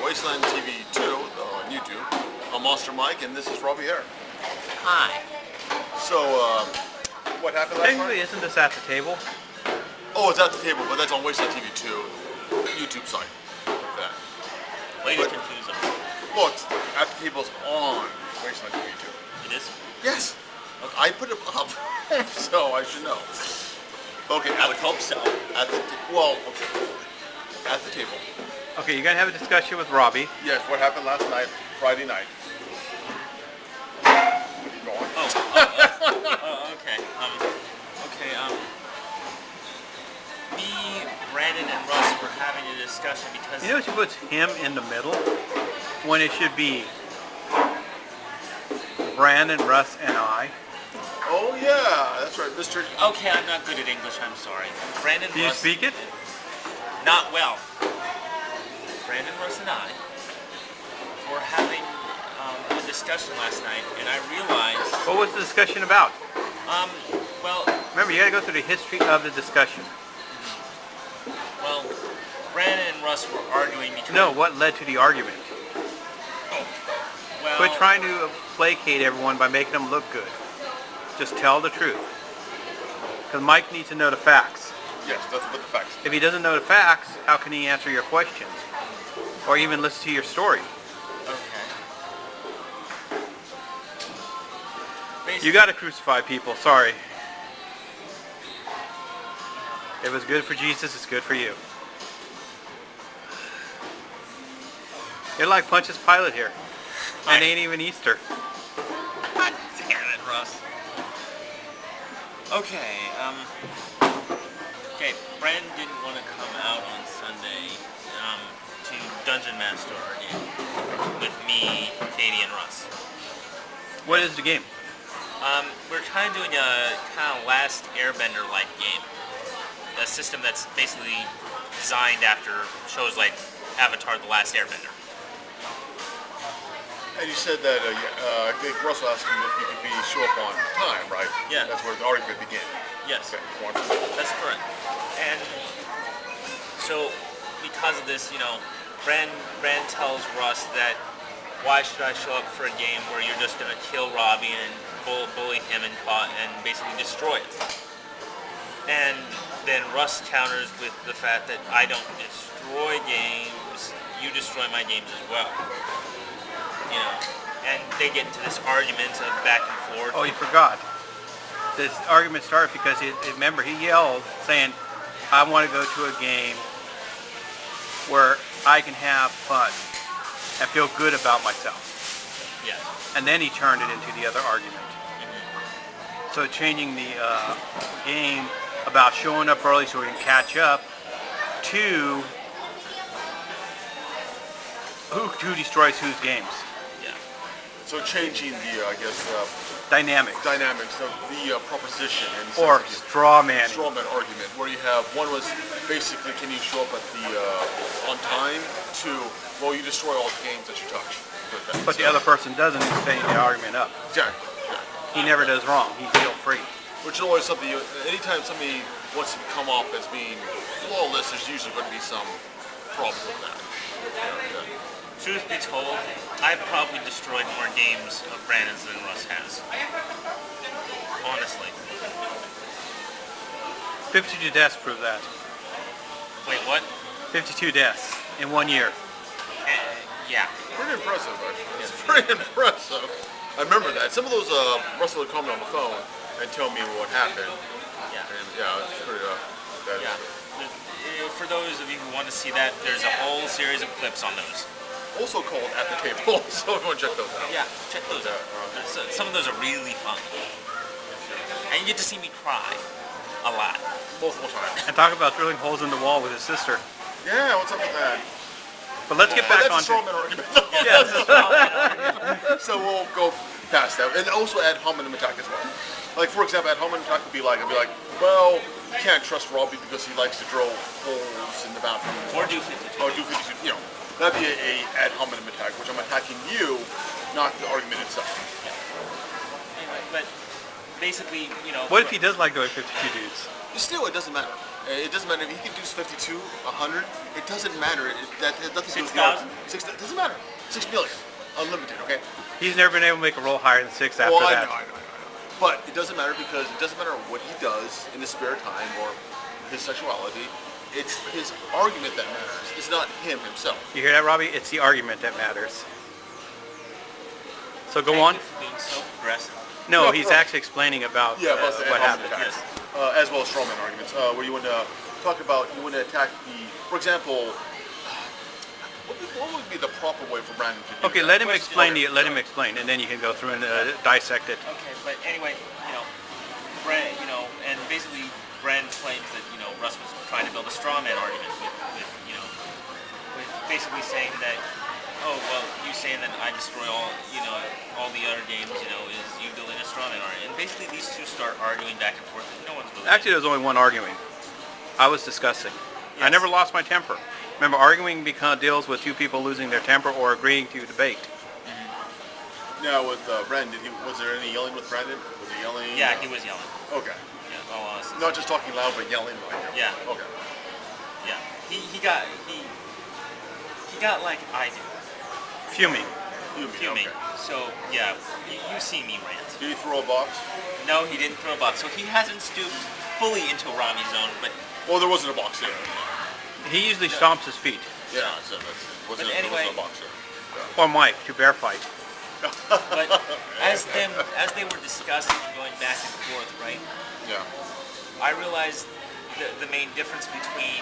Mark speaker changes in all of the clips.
Speaker 1: Wasteland TV 2 on YouTube. I'm Monster Mike, and this is Robbie here.
Speaker 2: Hi.
Speaker 1: So, what happened last
Speaker 3: Technically,
Speaker 1: night?
Speaker 3: isn't this at the table?
Speaker 1: Oh, it's at the table, but that's on Wasteland TV 2 YouTube site. Like that.
Speaker 2: Way to confuse them.
Speaker 1: Well, it's at the table's on Wasteland TV 2.
Speaker 2: It is?
Speaker 1: Yes. Okay. I put it up, so I should know. Okay.
Speaker 2: I would hope so.
Speaker 1: At the table.
Speaker 3: Okay, you're gonna have a discussion with Robbie.
Speaker 1: Yes. What happened last night, Friday night? Go on.
Speaker 2: Okay. Me, Brandon, and Russ were having a discussion because
Speaker 3: You know she puts him in the middle when it should be Brandon, Russ, and I.
Speaker 1: Oh yeah, that's right, Mr.
Speaker 2: Okay, I'm not good at English. I'm sorry. Brandon,
Speaker 3: Do you
Speaker 2: Russ,
Speaker 3: speak it?
Speaker 2: Not well. Brandon, Russ, and I were having a discussion last night, and I realized.
Speaker 3: What was the discussion about?
Speaker 2: Well,
Speaker 3: Remember, you gotta go through the history of the discussion.
Speaker 2: well, Brandon and Russ were arguing because.
Speaker 3: No, what led to the argument?
Speaker 2: Well,
Speaker 3: Quit trying to placate everyone by making them look good. Just tell the truth. Because Mike needs to know the facts.
Speaker 1: Yes, that's what the facts.
Speaker 3: If he doesn't know the facts, how can he answer your questions? Or even listen to your story?
Speaker 2: Okay.
Speaker 3: You gotta crucify people, sorry. If it's good for Jesus, it's good for you. You're like Pontius Pilate here. And ain't even Easter.
Speaker 2: God damn it, Russ. Okay, Brandon didn't want to come out on Sunday to Dungeon Master our game with me, Katie, and Russ.
Speaker 3: What is the game?
Speaker 2: We're kind of doing a kind of Last Airbender-like game. A system that's basically designed after shows like Avatar: The Last Airbender.
Speaker 1: And you said that, I think Russell asked him if you could show up on time, right?
Speaker 2: Yeah.
Speaker 1: That's where the argument began.
Speaker 2: Yes.
Speaker 1: Okay, go on.
Speaker 2: That's correct. And so, because of this, Brand tells Russ that why should I show up for a game where you're just going to kill Robbie and bully him and basically destroy it. And then Russ counters with the fact that I don't destroy games, you destroy my games as well. And they get into this argument of back and forth.
Speaker 3: Oh, you forgot. This argument started because, remember, he yelled saying, I want to go to a game where I can have fun and feel good about myself.
Speaker 2: Yeah.
Speaker 3: And then he turned it into the other argument. So changing the game about showing up early so we can catch up to who destroys whose games.
Speaker 1: So changing the,
Speaker 3: Dynamics.
Speaker 1: of the proposition. And
Speaker 3: Or straw man.
Speaker 1: Straw man argument, where you have, one was basically, can you show up at on time? Two, well, you destroy all the games that you touch.
Speaker 3: But the other person doesn't setting the argument up.
Speaker 1: Exactly.
Speaker 3: He never does wrong. He's guilt-free.
Speaker 1: Which is always something, anytime somebody wants to come off as being flawless, there's usually going to be some problems with that.
Speaker 2: Truth be told, I've probably destroyed more games of Brandon's than Russ has. Honestly.
Speaker 3: 52 deaths prove that.
Speaker 2: Wait, what?
Speaker 3: 52 deaths in 1 year.
Speaker 2: Yeah.
Speaker 1: Pretty impressive, actually. It's pretty impressive. I remember that. Some of those, Russell would call me on the phone and tell me what happened.
Speaker 2: Yeah.
Speaker 1: And yeah, it's pretty,
Speaker 2: Yeah. For those of you who want to see that, there's a whole series of clips on those.
Speaker 1: Also called At the Table, so go and check those out.
Speaker 2: Yeah, check those out. Some of those are really fun. And you get to see me cry a lot.
Speaker 1: Multiple times.
Speaker 3: And talk about drilling holes in the wall with his sister.
Speaker 1: Yeah, what's up with that?
Speaker 3: But let's get back on
Speaker 1: That's a strawman argument.
Speaker 3: Yes.
Speaker 1: So we'll go past that. And also add hominem attack as well. Like, for example, at hominem attack would be like, well, you can't trust Robbie because he likes to drill holes in the bathroom.
Speaker 2: Or do 52.
Speaker 1: Or do 52, That'd be a ad hominem attack, which I'm attacking you, not the argument itself.
Speaker 2: Yeah. Anyway, but basically, you know.
Speaker 3: What if he does like doing 52 dudes?
Speaker 1: Still, it doesn't matter. It doesn't matter if he can do 52, 100. It doesn't matter. That nothing to do with
Speaker 2: 6,000?
Speaker 1: It doesn't matter. 6 million, unlimited. Okay.
Speaker 3: He's never been able to make a roll higher than 6 after
Speaker 1: Well, I
Speaker 3: that.
Speaker 1: know. But it doesn't matter because it doesn't matter what he does in his spare time or his sexuality. It's his argument that matters. It's not him himself.
Speaker 3: You hear that, Robbie? It's the argument that matters. So go
Speaker 2: Thank
Speaker 3: on.
Speaker 2: you for being so progressive.
Speaker 3: No,
Speaker 1: No,
Speaker 3: he's
Speaker 1: for-
Speaker 3: actually explaining about
Speaker 1: Yeah, about the
Speaker 3: what happened.
Speaker 1: attacks, as well as strawman arguments, where you want to talk about, you want to attack for example, what would be the proper way for Brandon to do
Speaker 3: Okay,
Speaker 1: that?
Speaker 3: let him
Speaker 2: Question.
Speaker 3: explain.
Speaker 1: Okay.
Speaker 3: Let him explain, and then you can go through and dissect it.
Speaker 2: Okay, but anyway, you know, Brand, you know, and basically Brand claims that, you know, Russ was trying to build a straw man argument with you know, with basically saying that, oh, well, you saying that I destroy all, you know, all the other games, you know, is you building a straw man argument. And basically these two start arguing back and forth. No one's really...
Speaker 3: Actually, there was only one arguing. I was discussing. I
Speaker 2: Yes.
Speaker 3: never lost my temper. Remember, arguing deals with two people losing their temper or agreeing to debate.
Speaker 1: Now with Brandon, was there any yelling with Brandon? Was he yelling?
Speaker 2: Yeah, he was yelling.
Speaker 1: Okay.
Speaker 2: Yeah, all honestly.
Speaker 1: Not just talking loud, but yelling. Like,
Speaker 2: Yeah.
Speaker 1: Okay.
Speaker 2: Yeah. He got like I do.
Speaker 3: Fuming.
Speaker 2: Fuming.
Speaker 1: Okay.
Speaker 2: So, yeah, you see me rant.
Speaker 1: Did he throw a box?
Speaker 2: No, he didn't throw a box. So he hasn't stooped fully into Rami zone, but
Speaker 1: Well, there wasn't a box there.
Speaker 3: He usually stomps his feet.
Speaker 1: Yeah, so there wasn't
Speaker 2: anyway-
Speaker 1: a box there.
Speaker 3: Or Mike, to bear fight.
Speaker 2: but as they were discussing and going back and forth, right?
Speaker 1: Yeah.
Speaker 2: I realized the main difference between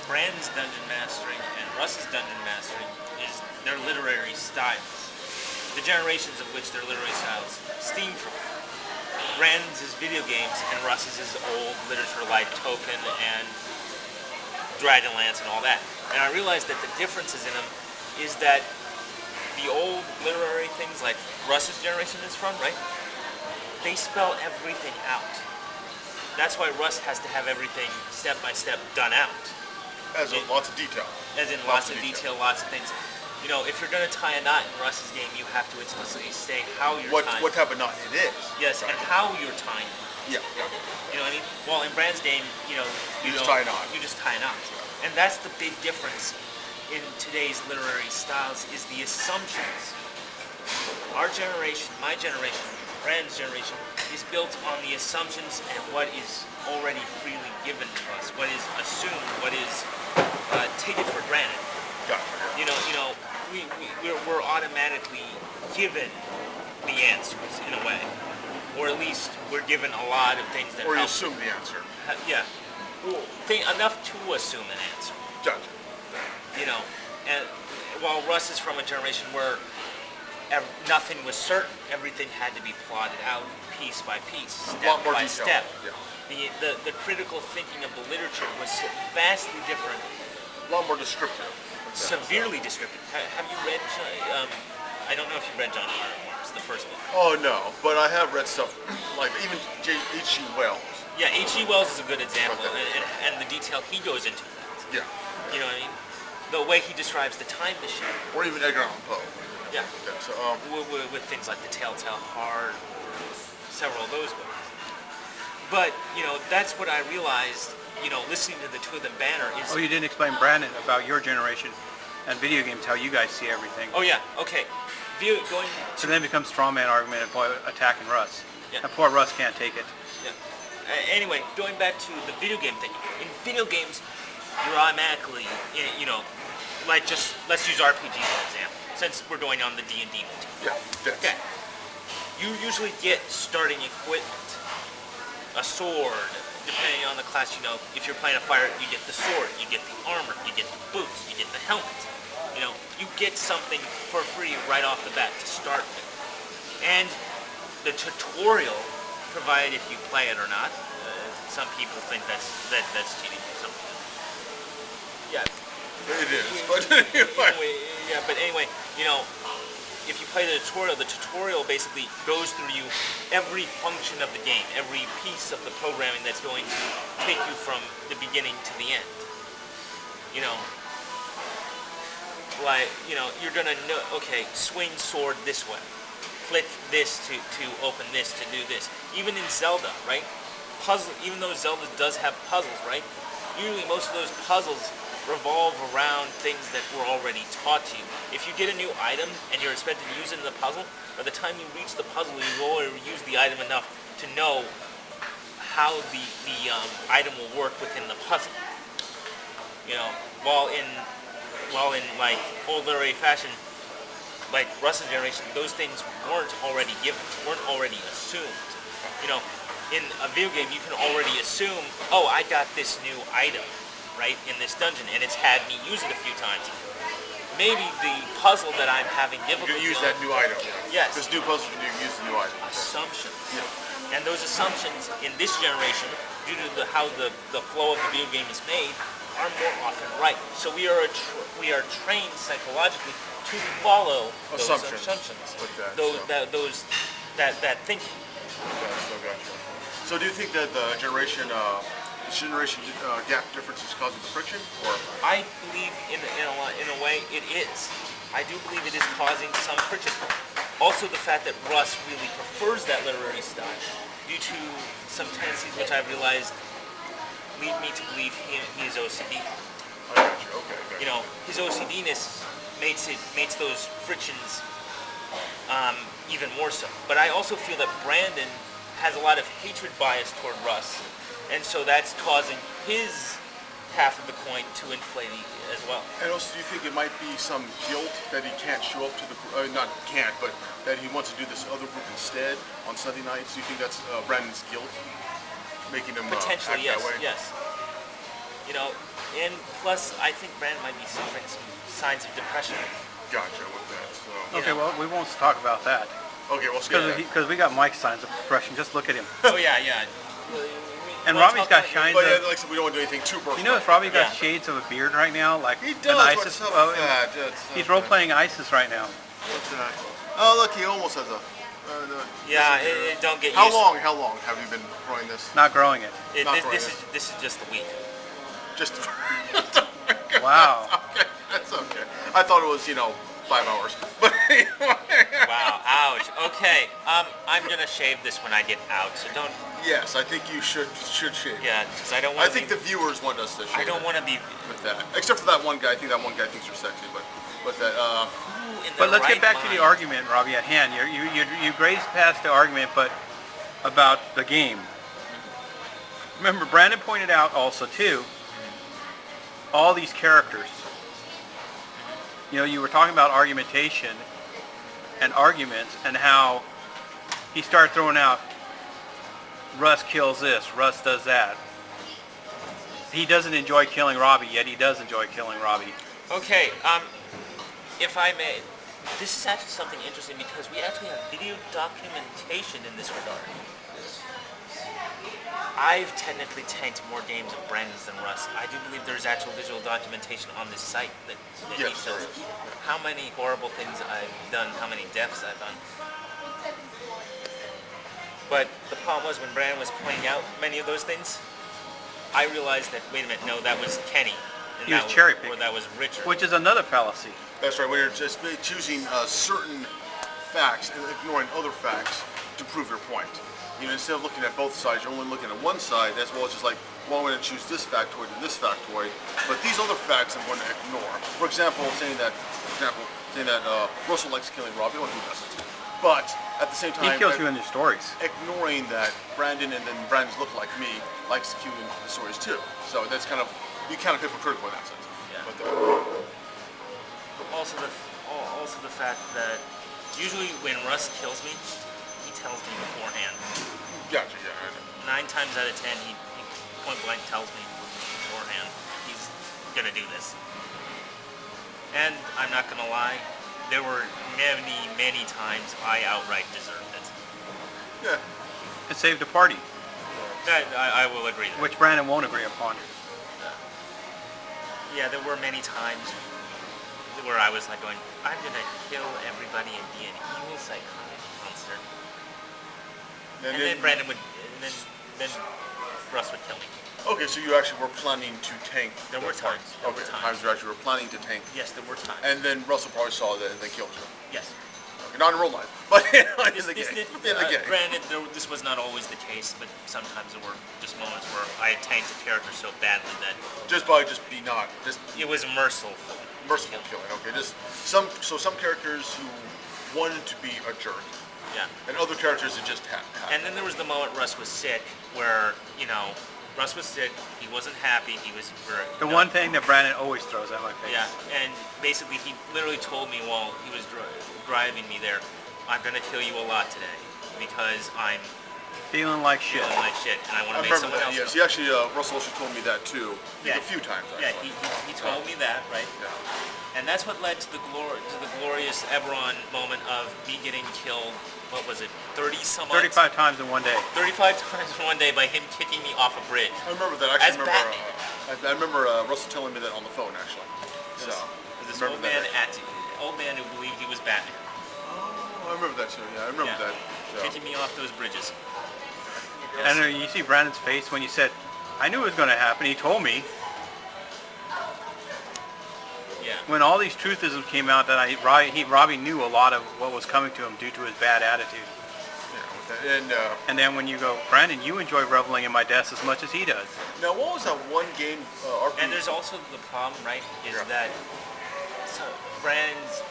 Speaker 2: Brand's dungeon mastering and Russ's dungeon mastering is their literary styles. The generations of which their literary styles stem from. Brand's is video games and Russ's is old literature like Tolkien and Dragonlance and all that. And I realized that the differences in them is that the old literary things like Russ's generation is from, right? They spell everything out. That's why Russ has to have everything step by step done out.
Speaker 1: As in lots of detail.
Speaker 2: As in lots of detail, lots of things. You know, if you're going to tie a knot in Russ's game, you have to explicitly say how you're tying
Speaker 1: What type of knot it is.
Speaker 2: Yes, and how you're tying it.
Speaker 1: Yeah.
Speaker 2: You know what I mean? Well, in Brand's game, you know,
Speaker 1: You just tie a knot.
Speaker 2: You just tie a knot. And that's the big difference in today's literary styles is the assumptions. Our generation, my generation, Brand's generation, is built on the assumptions and what is already freely given to us, what is assumed, what is taken for granted.
Speaker 1: Gotcha.
Speaker 2: You know, we're automatically given the answers in a way, or at least we're given a lot of things that
Speaker 1: Or you
Speaker 2: help.
Speaker 1: assume the answer.
Speaker 2: Yeah, enough to assume an answer.
Speaker 1: Gotcha.
Speaker 2: You know, and while Russ is from a generation where nothing was certain, everything had to be plotted out piece by piece,
Speaker 1: A
Speaker 2: step
Speaker 1: lot more
Speaker 2: by
Speaker 1: detail.
Speaker 2: step.
Speaker 1: Yeah.
Speaker 2: The critical thinking of the literature was vastly different,
Speaker 1: A lot more descriptive.
Speaker 2: severely descriptive. Have you read? I don't know if you read John R. Marx, the first book.
Speaker 1: Oh no, but I have read stuff like even H.G. Wells.
Speaker 2: Yeah, H.G. Wells is a good example,
Speaker 1: Okay.
Speaker 2: and the detail he goes into that.
Speaker 1: Yeah.
Speaker 2: You know what I mean? The way he describes the time machine.
Speaker 1: Or even Edgar Allan Poe.
Speaker 2: Yeah.
Speaker 1: Okay, so
Speaker 2: With things like the Telltale Heart, several of those books. But, you know, that's what I realized, you know, listening to the two of them banner is...
Speaker 3: Oh, you didn't explain, Brandon, about your generation and video games, how you guys see everything.
Speaker 2: Oh, yeah, okay. Going
Speaker 3: So then it becomes straw man argument and boy attacking Russ.
Speaker 2: Yeah.
Speaker 3: And poor Russ can't take it.
Speaker 2: Yeah. Anyway, going back to the video game thing. In video games, you're automatically, you know, like just, let's use RPG as an example, since we're going on the D&D motif.
Speaker 1: yeah.
Speaker 2: Okay. You usually get starting equipment. A sword, depending on the class, you know, if you're playing a fighter, you get the sword, you get the armor, you get the boots, you get the helmet. You know, you get something for free right off the bat to start with. And the tutorial, provided if you play it or not, some people think that's cheating for some people. Yeah.
Speaker 1: It is. But anyway.
Speaker 2: Anyway, you know, if you play the tutorial basically goes through you every function of the game, every piece of the programming that's going to take you from the beginning to the end. You know, like, you know, you're gonna know, okay, swing sword this way. click this to open this, to do this. Even in Zelda, right? Even though Zelda does have puzzles, right? Usually most of those puzzles revolve around things that were already taught to you. If you get a new item and you're expected to use it in the puzzle, by the time you reach the puzzle, you've already used the item enough to know how the item will work within the puzzle. You know, while in like old literary fashion, like Russ's generation, those things weren't already given, weren't already assumed. You know, in a video game, you can already assume, oh, I got this new item, right, in this dungeon, and it's had me use it a few times. Maybe the puzzle that I'm having difficulty
Speaker 1: You can use that new item.
Speaker 2: Yes.
Speaker 1: This new puzzle, you can use the new item.
Speaker 2: Assumptions.
Speaker 1: Yeah.
Speaker 2: And those assumptions in this generation, due to how the flow of the video game is made, are more often right. So we are trained psychologically to follow those assumptions. That thinking.
Speaker 1: Gotcha. So do you think that the generation gap difference is causing the friction, or?
Speaker 2: I believe in a way it is. I do believe it is causing some friction. Also, the fact that Russ really prefers that literary style, due to some tendencies which I've realized lead me to believe he is OCD.
Speaker 1: I got you. Okay.
Speaker 2: You know, his OCD-ness makes those frictions even more so. But I also feel that Brandon has a lot of hatred bias toward Russ, and so that's causing his half of the coin to inflate as well.
Speaker 1: And also, do you think it might be some guilt that he can't show up to the not can't, but that he wants to do this other group instead on Sunday nights? Do you think that's Brandon's guilt making him
Speaker 2: potentially
Speaker 1: act that way?
Speaker 2: Yes. You know, and plus I think Brandon might be suffering some signs of depression.
Speaker 1: Gotcha with that. So.
Speaker 3: Okay, well, we won't talk about that.
Speaker 1: Okay, well, skip that.
Speaker 3: Because we got Mike's signs of depression. Just look at him.
Speaker 2: Oh yeah.
Speaker 3: And Robbie's got shines
Speaker 1: But
Speaker 3: of...
Speaker 1: like I said, we don't want to do anything too personal.
Speaker 3: You notice Robbie got shades of a beard right now? Like
Speaker 1: He
Speaker 3: an
Speaker 1: does.
Speaker 3: ISIS.
Speaker 1: What's up with that?
Speaker 3: He's role-playing ISIS right now.
Speaker 1: What's that? Oh, look, he almost has a...
Speaker 2: Yeah, it don't get
Speaker 1: How
Speaker 2: used.
Speaker 1: long have you been growing this?
Speaker 3: Not growing it.
Speaker 2: This is just a week.
Speaker 1: Just...
Speaker 3: Wow.
Speaker 1: Okay, that's okay. I thought it was, 5 hours. But anyway.
Speaker 2: Wow, ouch. Okay, I'm gonna shave this when I get out, so don't.
Speaker 1: Yes, I think you should shave.
Speaker 2: Yeah, because I don't want.
Speaker 1: I think the viewers want us to shave.
Speaker 2: I don't want to be.
Speaker 1: With that, except for that one guy. I think that one guy thinks you're sexy, but with that.
Speaker 3: But let's get back to the argument, Robbie, at hand. You grazed past the argument, but about the game. Remember, Brandon pointed out also too. All these characters. You were talking about argumentation and arguments and how he started throwing out Russ kills this, Russ does that. He doesn't enjoy killing Robbie, yet he does enjoy killing Robbie.
Speaker 2: Okay, if I may, this is actually something interesting because we actually have video documentation in this regard. I've technically tanked more games of Brandon's than Russ. I do believe there's actual visual documentation on this site that he shows how many horrible things I've done, how many deaths I've done. But the problem was when Brandon was pointing out many of those things, I realized that, wait a minute, no, that was Kenny. And
Speaker 3: He was cherry picking.
Speaker 2: Or that was Richard.
Speaker 3: Which is another fallacy.
Speaker 1: That's right. When you're just choosing certain facts and ignoring other facts to prove your point. Instead of looking at both sides, you're only looking at one side, as well as just like, well, I'm going to choose this factoid and this factoid, but these other facts I'm going to ignore. For example, saying that Russell likes killing Robbie, well, who doesn't? But at the same time,
Speaker 3: he kills you in your stories.
Speaker 1: Ignoring that Brandon and then Brandon's look like me likes to kill you in the stories too. So that's kind of hypocritical in that sense.
Speaker 2: Yeah.
Speaker 1: But
Speaker 2: also the fact that usually when Russ kills me, he tells me beforehand.
Speaker 1: Gotcha, yeah, I know.
Speaker 2: 9 times out of 10, he point blank tells me beforehand he's gonna do this. And I'm not gonna lie, there were many times I outright deserved it.
Speaker 1: Yeah.
Speaker 3: It saved a party,
Speaker 2: I will agree.
Speaker 3: which Brandon won't agree upon.
Speaker 2: Yeah, there were many times where I was like going, I'm gonna kill everybody and be an evil psychotic monster. And then Brandon would, and then Russ would kill me.
Speaker 1: Okay, so you actually were planning to tank.
Speaker 2: There were times. There were times.
Speaker 1: Times you actually were planning to tank.
Speaker 2: Yes, there were times.
Speaker 1: And then Russell probably saw that and then killed you.
Speaker 2: Yes.
Speaker 1: not in real life, but in the
Speaker 2: This
Speaker 1: game.
Speaker 2: did,
Speaker 1: In the game.
Speaker 2: Granted, this was not always the case, but sometimes there were just moments where I had tanked a character so badly that
Speaker 1: Just be not just
Speaker 2: it was merciful.
Speaker 1: merciful killing. Okay, just some characters who wanted to be a jerk,
Speaker 2: Yeah.
Speaker 1: and other characters that just happened.
Speaker 2: And then there was the moment Russ was sick, where Russ was sick. He wasn't happy. He was
Speaker 3: The one thing that Brandon always throws at my face.
Speaker 2: Yeah, and basically he literally told me while he was driving me there, I'm gonna kill you a lot today because I'm
Speaker 3: Feeling like shit.
Speaker 2: feeling like shit, and I want
Speaker 1: I
Speaker 2: to make
Speaker 1: remember
Speaker 2: someone
Speaker 1: that.
Speaker 2: else.
Speaker 1: Yes, he actually Russell also told me that too.
Speaker 2: Yeah.
Speaker 1: A few times.
Speaker 2: Yeah,
Speaker 1: Actually.
Speaker 2: he told me that, right?
Speaker 1: Yeah.
Speaker 2: And that's what led to the glorious Eberron moment of me getting killed. What was it?
Speaker 3: 35 times in one day.
Speaker 2: 35 times in one day by him kicking me off a bridge.
Speaker 1: I remember that. I
Speaker 2: As
Speaker 1: actually remember. I remember Russell telling me that on the phone actually. So
Speaker 2: This
Speaker 1: remember
Speaker 2: old man who believed he was Batman,
Speaker 1: Oh, I remember that too. Yeah, I remember
Speaker 2: Yeah.
Speaker 1: that. So.
Speaker 2: kicking me off those bridges.
Speaker 3: And you see Brandon's face when you said, I knew it was going to happen. He told me.
Speaker 2: Yeah.
Speaker 3: When all these truthisms came out, that Robbie knew a lot of what was coming to him due to his bad attitude.
Speaker 1: Yeah, with that. And
Speaker 3: And then when you go, Brandon, you enjoy reveling in my death as much as he does.
Speaker 1: now, what was that one game RPG?
Speaker 2: And there's also the problem, right, is
Speaker 1: Yeah.
Speaker 2: that Brandon's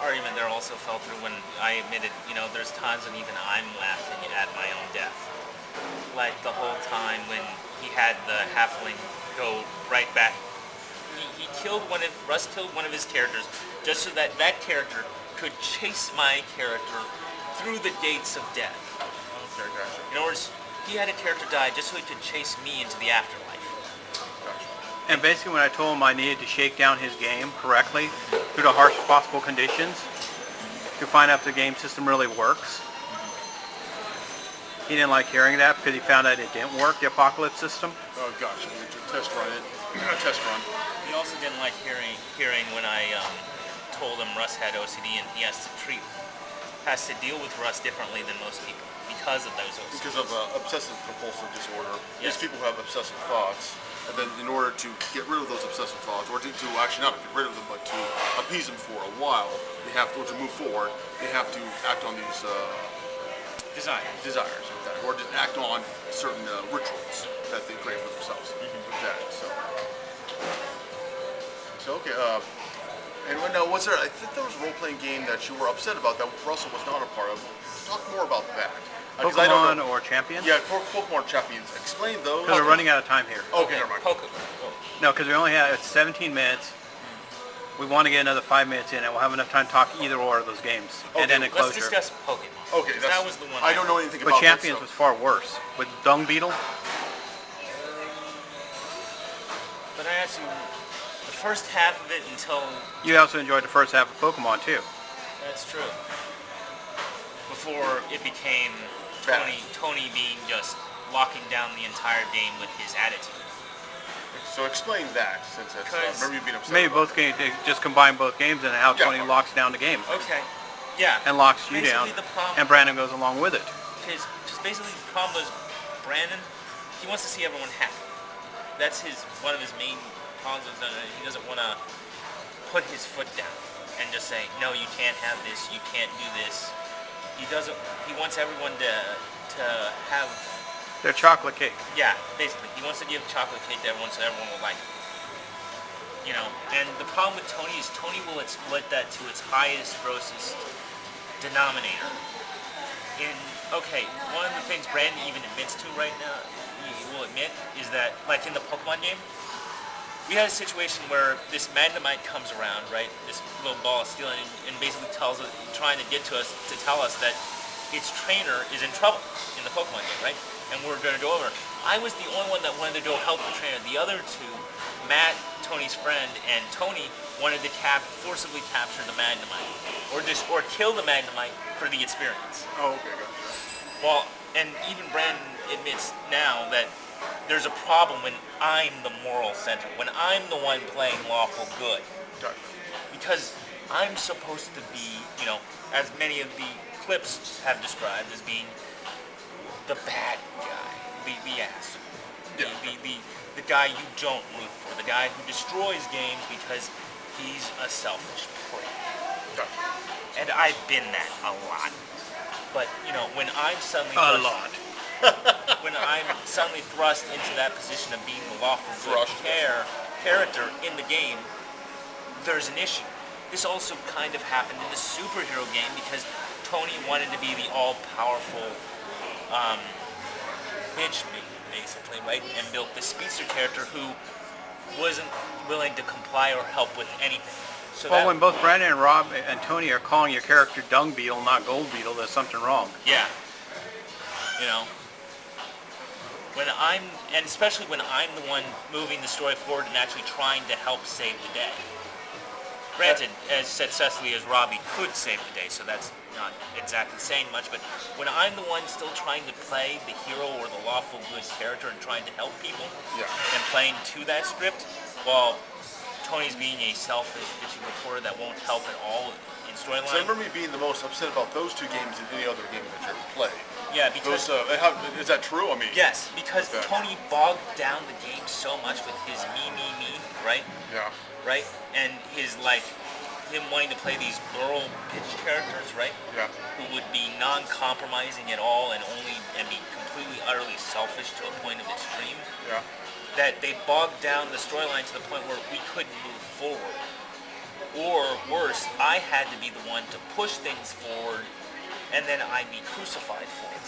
Speaker 2: argument there also fell through when I admitted, there's times when even I'm laughing at my own death. Like the whole time when he had the halfling go right back. He killed Russ killed one of his characters just so that that character could chase my character through the gates of death.
Speaker 1: Okay, gotcha.
Speaker 2: In other words, he had a character die just so he could chase me into the afterlife.
Speaker 1: Gotcha.
Speaker 3: And basically when I told him I needed to shake down his game correctly through the harshest possible conditions to find out if the game system really works, he didn't like hearing that because he found out it didn't work, the apocalypse system.
Speaker 1: Oh, gotcha. Test run it. A test run.
Speaker 2: He also didn't like hearing when I told him Russ had OCD and he has to deal with Russ differently than most people because of those OCD.
Speaker 1: Because of obsessive compulsive disorder.
Speaker 2: Yes.
Speaker 1: These people have obsessive thoughts, and then in order to get rid of those obsessive thoughts, or to actually not get rid of them, but to appease them for a while, they have to, or to move forward, they have to act on these desires, or just act on certain rituals that they create for themselves. With that, so okay. And was there? I think there was a role-playing game that you were upset about that Russell was not a part of. Talk more about that. 'Cause I don't
Speaker 3: Pokemon
Speaker 1: know.
Speaker 3: or Champions?
Speaker 1: Yeah, Pokemon Champions. Explain those.
Speaker 3: Because we're running out of time here.
Speaker 1: Okay, never mind.
Speaker 3: No, because we only have 17 minutes. We want to get another 5 minutes in, and we'll have enough time to talk either or of those games.
Speaker 1: Okay,
Speaker 3: And then in
Speaker 2: Let's
Speaker 3: closure.
Speaker 2: discuss Pokemon.
Speaker 1: Okay,
Speaker 2: That was the one.
Speaker 1: I don't know anything
Speaker 3: But
Speaker 1: about
Speaker 3: Champions
Speaker 1: that,
Speaker 3: was far worse. With Dung Beetle.
Speaker 2: But I actually, the first half of it until
Speaker 3: You also enjoyed the first half of Pokemon, too.
Speaker 2: that's true. Before it became Tony being just locking down the entire game with his attitude.
Speaker 1: So explain that, since that's, remember you being upset.
Speaker 3: Maybe
Speaker 1: about
Speaker 3: both games, they just combine both games and how
Speaker 1: Yeah.
Speaker 3: Tony locks down the game.
Speaker 2: Okay. Yeah.
Speaker 3: And locks you
Speaker 2: Basically
Speaker 3: down.
Speaker 2: the problem-
Speaker 3: And Brandon goes along with it.
Speaker 2: Because basically the problem was Brandon, he wants to see everyone happy. That's one of his main problems. He doesn't want to put his foot down and just say, no, you can't have this, you can't do this. He wants everyone to have,
Speaker 3: They're chocolate cake.
Speaker 2: yeah, basically. He wants to give chocolate cake to everyone so everyone will like it. And the problem with Tony is Tony will split that to its highest, grossest denominator. One of the things Brandon even admits to right now, he will admit, is that, like in the Pokemon game, we had a situation where this Magnemite comes around, right? This little ball of steel, and basically trying to get to us to tell us that its trainer is in trouble in the Pokemon game, right? And we're going to go over. I was the only one that wanted to go help the trainer. The other two, Matt, Tony's friend, and Tony wanted to forcibly capture the Magnemite, or kill the Magnemite for the experience.
Speaker 1: Oh, okay, gotcha.
Speaker 2: Well, and even Brandon admits now that there's a problem when I'm the moral center, when I'm the one playing lawful good.
Speaker 1: Gotcha.
Speaker 2: Because I'm supposed to be, as many of the clips have described, as being the bad guy, the ass,
Speaker 1: Yeah.
Speaker 2: the guy you don't root for, the guy who destroys games because he's a selfish prick.
Speaker 1: Gotcha.
Speaker 2: And I've been that a lot. But, you know, when I'm suddenly when I'm suddenly thrust into that position of being the lawful good character in the game, there's an issue. This also kind of happened in the superhero game because Tony wanted to be the all-powerful bitch, basically, right? And built the speedster character who wasn't willing to comply or help with anything. So
Speaker 3: well, when both Brandon and Rob and Tony are calling your character Dung Beetle, not Gold Beetle, there's something wrong.
Speaker 2: Yeah. You know, and especially when I'm the one moving the story forward and actually trying to help save the day. Granted, as successfully as Robbie could save the day, so that's not exactly saying much, but when I'm the one still trying to play the hero or the lawful good character and trying to help people and playing to that script, while Tony's being a selfish, bitchy reporter that won't help at all in storyline.
Speaker 1: So I remember me being the most upset about those two games than any other game that you ever played.
Speaker 2: Yeah, because...
Speaker 1: is that true? I mean...
Speaker 2: Yes, because Tony bogged down the game so much with his me, right?
Speaker 1: Yeah.
Speaker 2: Right? And his, like, him wanting to play these girl bitch characters, right?
Speaker 1: Yeah.
Speaker 2: Who would be non-compromising at all and be completely, utterly selfish to a point of extreme.
Speaker 1: Yeah.
Speaker 2: That they bogged down the storyline to the point where we couldn't move forward. Or worse, I had to be the one to push things forward, and then I'd be crucified for it.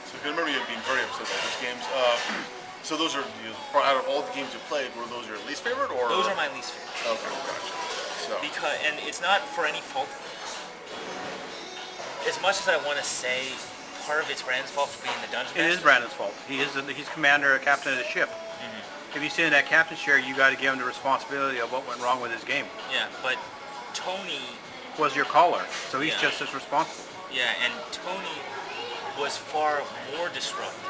Speaker 1: So I remember you being very upset about those games. So those are, out of all the games you played, were those your least favorite, or?
Speaker 2: Those are my least favorite.
Speaker 1: Okay, gotcha. So.
Speaker 2: And it's not for any fault. As much as I want to say part of it's Brandon's fault for being the dungeon master.
Speaker 3: It is Brandon's fault. He's commander, captain of the ship. If you sit in that captain's chair, you got to give him the responsibility of what went wrong with his game.
Speaker 2: Yeah, but Tony
Speaker 3: was your caller, so he's just as responsible.
Speaker 2: Yeah, and Tony was far more disruptive.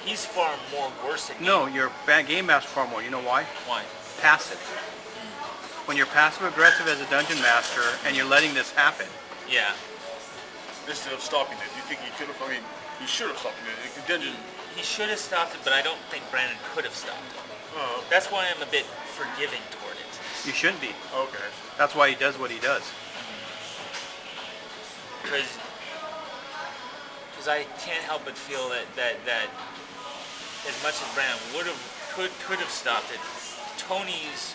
Speaker 2: He's far more worse at
Speaker 3: No, you're game master far more. You know why?
Speaker 2: Why?
Speaker 3: Passive. When you're passive aggressive as a dungeon master and you're letting this happen.
Speaker 2: Yeah.
Speaker 1: Instead of stopping it, you think he could have? I mean, he should have stopped it. Dungeon.
Speaker 2: He should have stopped it, but I don't think Brandon could have stopped it.
Speaker 1: Oh.
Speaker 2: That's why I'm a bit forgiving toward it.
Speaker 3: You shouldn't be.
Speaker 1: Okay.
Speaker 3: That's why he does what he does.
Speaker 2: Because I can't help but feel that as much as Brandon could have stopped it, Tony's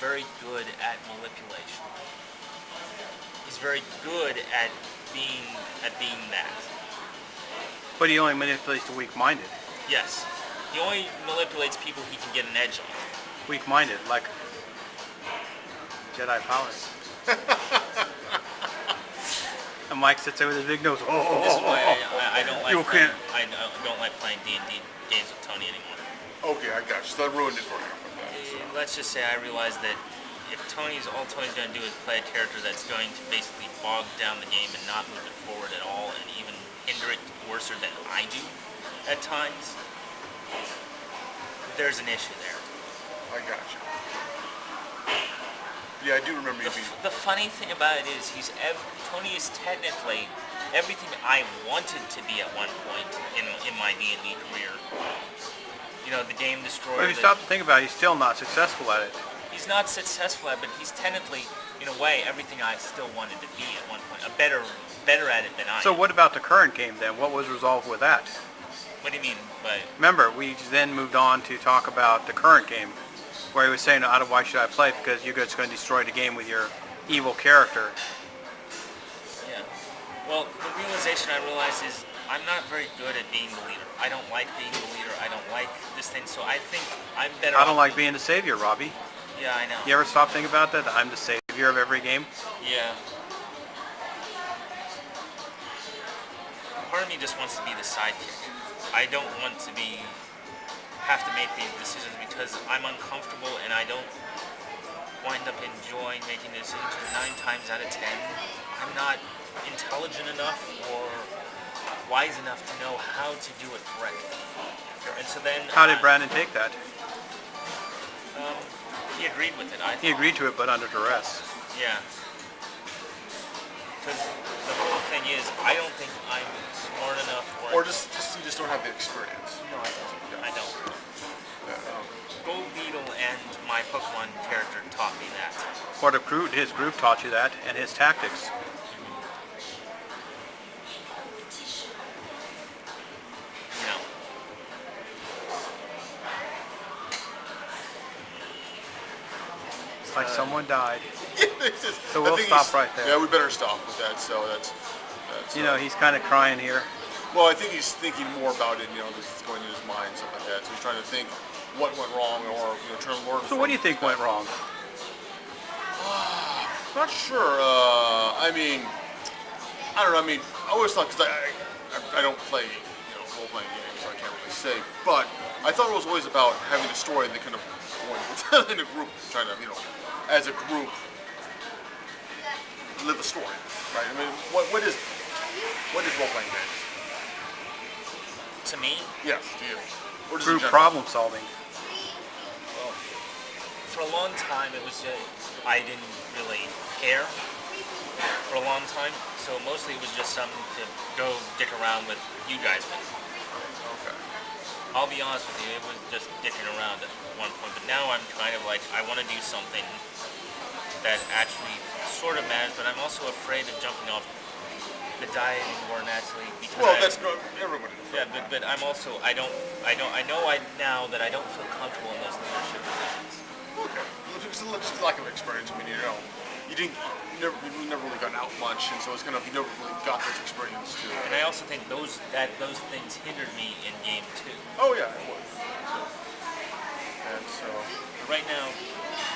Speaker 2: very good at manipulation. He's very good at being that.
Speaker 3: But he only manipulates the weak-minded.
Speaker 2: Yes. He only manipulates people he can get an edge on.
Speaker 3: Weak-minded, like Jedi powers. And Mike sits there with his big nose.
Speaker 2: This is why I don't like
Speaker 3: playing,
Speaker 2: I don't like playing D&D games with Tony anymore.
Speaker 1: Okay, I got you. So that ruined it for you.
Speaker 2: Let's just say I realized that if all Tony's going to do is play a character that's going to basically bog down the game and not move it forward at all and even hinder it worse than I do at times, there's an issue there.
Speaker 1: I got you. Yeah, I do remember you being...
Speaker 2: The funny thing about it is Tony is technically everything I wanted to be at one point in my D&D career. You know, the game destroyer.
Speaker 3: But if you stop to think about it, he's still not successful at it.
Speaker 2: He's not successful at it, but he's technically, in a way, everything I still wanted to be at one point. Better at it than I am.
Speaker 3: So what about the current game then? What was resolved with that?
Speaker 2: What do you mean by...
Speaker 3: Remember, we then moved on to talk about the current game, where he was saying, why should I play? Because you're just going to destroy the game with your evil character.
Speaker 2: Yeah. Well, the realization I realized is I'm not very good at being the leader. I don't like being the leader. I don't like this thing, so I think I'm better...
Speaker 3: I don't like being the savior, Robbie.
Speaker 2: Yeah, I know.
Speaker 3: You ever stop thinking about that? That I'm the savior of every game?
Speaker 2: Yeah. Part of me just wants to be the sidekick. I don't want to have to make these decisions because I'm uncomfortable and I don't wind up enjoying making decisions 9 times out of 10. I'm not intelligent enough or wise enough to know how to do it correctly. And so then...
Speaker 3: How did Brandon take that?
Speaker 2: He agreed with it, I thought.
Speaker 3: He agreed to it, but under duress.
Speaker 2: Yeah. Because the whole thing is, I don't think I'm smart enough...
Speaker 1: Or you just don't have the experience.
Speaker 2: No, I don't.
Speaker 1: Yeah.
Speaker 2: I don't.
Speaker 1: Yeah.
Speaker 2: Gold Beetle and my Pokemon character taught me that.
Speaker 3: What his group taught you that, and his tactics.
Speaker 2: No.
Speaker 3: It's like someone died.
Speaker 1: So
Speaker 3: we'll stop right there.
Speaker 1: Yeah, we better stop with that. So that's
Speaker 3: you know, he's kind of crying here.
Speaker 1: well, I think he's thinking more about it. You know, this is going in his mind, stuff like that. So he's trying to think what went wrong, or trying to learn.
Speaker 3: So what do you think went wrong?
Speaker 1: Not sure. I mean, I don't know. I mean, I always thought, because I don't play role-playing games, so I can't really say. But I thought it was always about having a story and then kind of going in a group, trying to as a group live a story, right? I mean, what is role-playing games?
Speaker 2: To me,
Speaker 1: Yes, to you. Or just in
Speaker 3: Group
Speaker 1: general?
Speaker 3: problem solving.
Speaker 2: well, for a long time it was I didn't really care for a long time. So mostly it was just something to go dick around with you guys with.
Speaker 1: Okay.
Speaker 2: I'll be honest with you, it was just dicking around at one point. But now I'm kind of like, I want to do something that actually sort of matters, but I'm also afraid of jumping off the diet more naturally because
Speaker 1: Well, that's no, everybody.
Speaker 2: yeah, but I'm also I know now that I don't feel comfortable in those leadership positions.
Speaker 1: Okay. Just a lack of experience. I mean, you never really gotten out much, and so it's kind of, you never really got those experience too.
Speaker 2: And I also think those things hindered me in game 2.
Speaker 1: Oh yeah, it was. And so.
Speaker 2: But right now,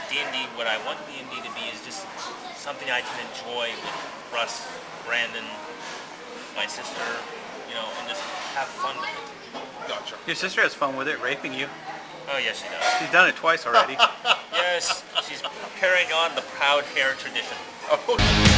Speaker 2: D&D, what I want D&D to be is just something I can enjoy with Russ, Brandon, my sister, and just have fun with it.
Speaker 1: Gotcha.
Speaker 3: Your sister has fun with it, raping you.
Speaker 2: Oh yes, she does.
Speaker 3: She's done it twice already.
Speaker 2: Yes, she's carrying on the proud hair tradition.
Speaker 1: Oh.